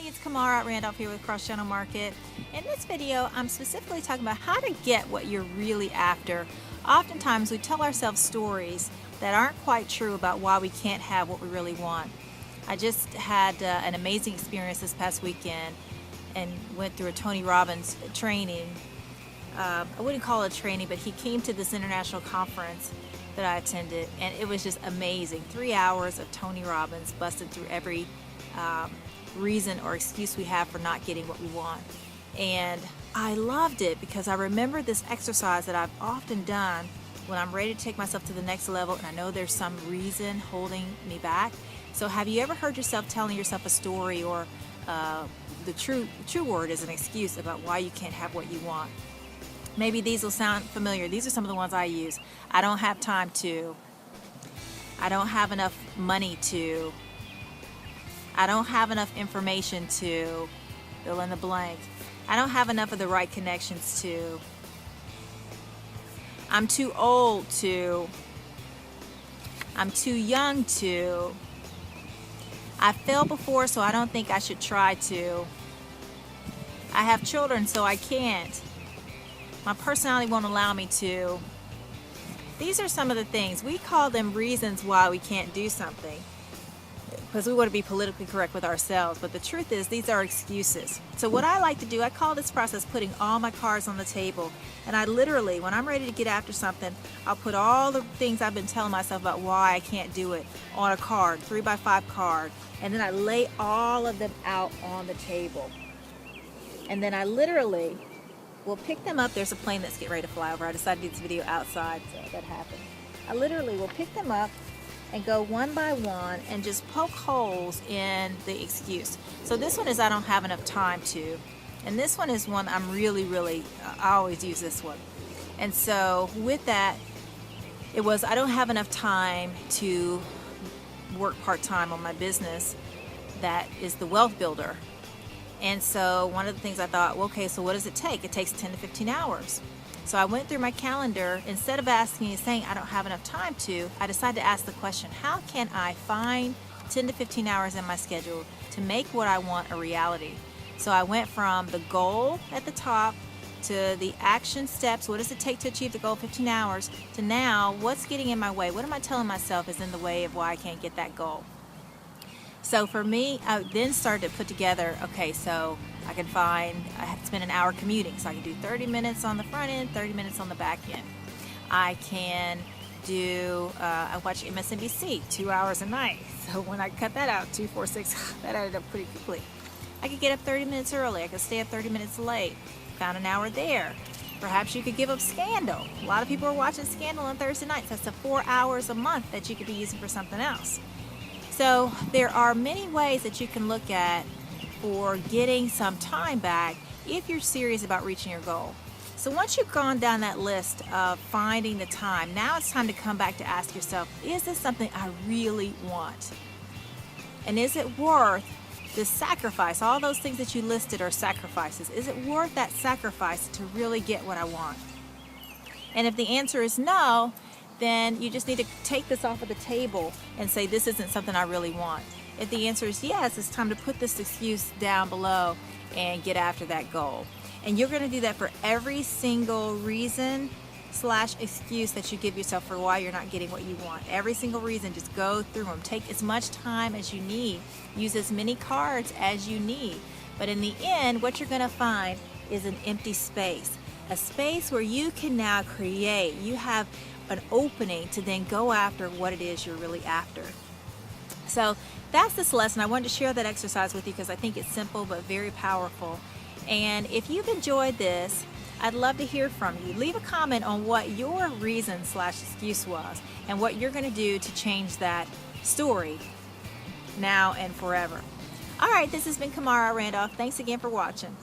it's Kamara Randolph here with Cross Channel Market. In this video, I'm specifically talking about how to get what you're really after. Oftentimes, we tell ourselves stories that aren't quite true about why we can't have what we really want. I just had an amazing experience this past weekend and went through a Tony Robbins training. I wouldn't call it a training, but he came to this international conference that I attended, and it was just amazing. 3 hours of Tony Robbins busted through every reason or excuse we have for not getting what we want. And I loved it because I remember this exercise that I've often done when I'm ready to take myself to the next level and I know there's some reason holding me back. So have you ever heard yourself telling yourself a story, or the true word is an excuse about why you can't have what you want? Maybe these will sound familiar. These are some of the ones I use. I don't have time to. I don't have enough money to. I don't have enough information to. Fill in the blank. I don't have enough of the right connections to. I'm too old to. I'm too young to. I failed before, so I don't think I should try to. I have children, so I can't. My personality won't allow me to. These are some of the things. We call them reasons why we can't do something because we want to be politically correct with ourselves. But the truth is, these are excuses. So what I like to do, I call this process putting all my cards on the table. And I literally, when I'm ready to get after something, I'll put all the things I've been telling myself about why I can't do it on a card, 3x5 card. And then I lay all of them out on the table. And then I literally will pick them up. There's a plane that's getting ready to fly over. I decided to do this video outside, so that happened. I literally will pick them up and go one by one and just poke holes in the excuse. So this one is I don't have enough time to. And this one is one I'm really, I always use this one. And so with that, it was I don't have enough time to work part-time on my business that is the Wealth Builder. And so one of the things I thought, well, okay, so what does it take? It takes 10 to 15 hours. So I went through my calendar. Instead of asking and saying I don't have enough time to, I decided to ask the question, how can I find 10 to 15 hours in my schedule to make what I want a reality? So I went from the goal at the top to the action steps, what does it take to achieve the goal, 15 hours, to now what's getting in my way? What am I telling myself is in the way of why I can't get that goal? So for me, I then started to put together, okay, so I have to spend an hour commuting, so I can do 30 minutes on the front end, 30 minutes on the back end. I can do, I watch MSNBC 2 hours a night, so when I cut that out, 2, 4, 6, that added up pretty quickly. I could get up 30 minutes early, I could stay up 30 minutes late, found an hour there. Perhaps you could give up Scandal. A lot of people are watching Scandal on Thursday nights. That's the 4 hours a month that you could be using for something else. So there are many ways that you can look at for getting some time back if you're serious about reaching your goal. So once you've gone down that list of finding the time, now it's time to come back to ask yourself, is this something I really want? And is it worth the sacrifice? All those things that you listed are sacrifices. Is it worth that sacrifice to really get what I want? And if the answer is no, then you just need to take this off of the table and say, this isn't something I really want. If the answer is yes, it's time to put this excuse down below and get after that goal. And you're going to do that for every single reason / excuse that you give yourself for why you're not getting what you want. Every single reason, just go through them. Take as much time as you need. Use as many cards as you need. But in the end, what you're going to find is an empty space. A space where you can now create. You have an opening to then go after what it is you're really after. So that's this lesson. I wanted to share that exercise with you because I think it's simple but very powerful. And if you've enjoyed this, I'd love to hear from you. Leave a comment on what your reason / excuse was and what you're going to do to change that story now and forever. All right, this has been Kamara Randolph. Thanks again for watching.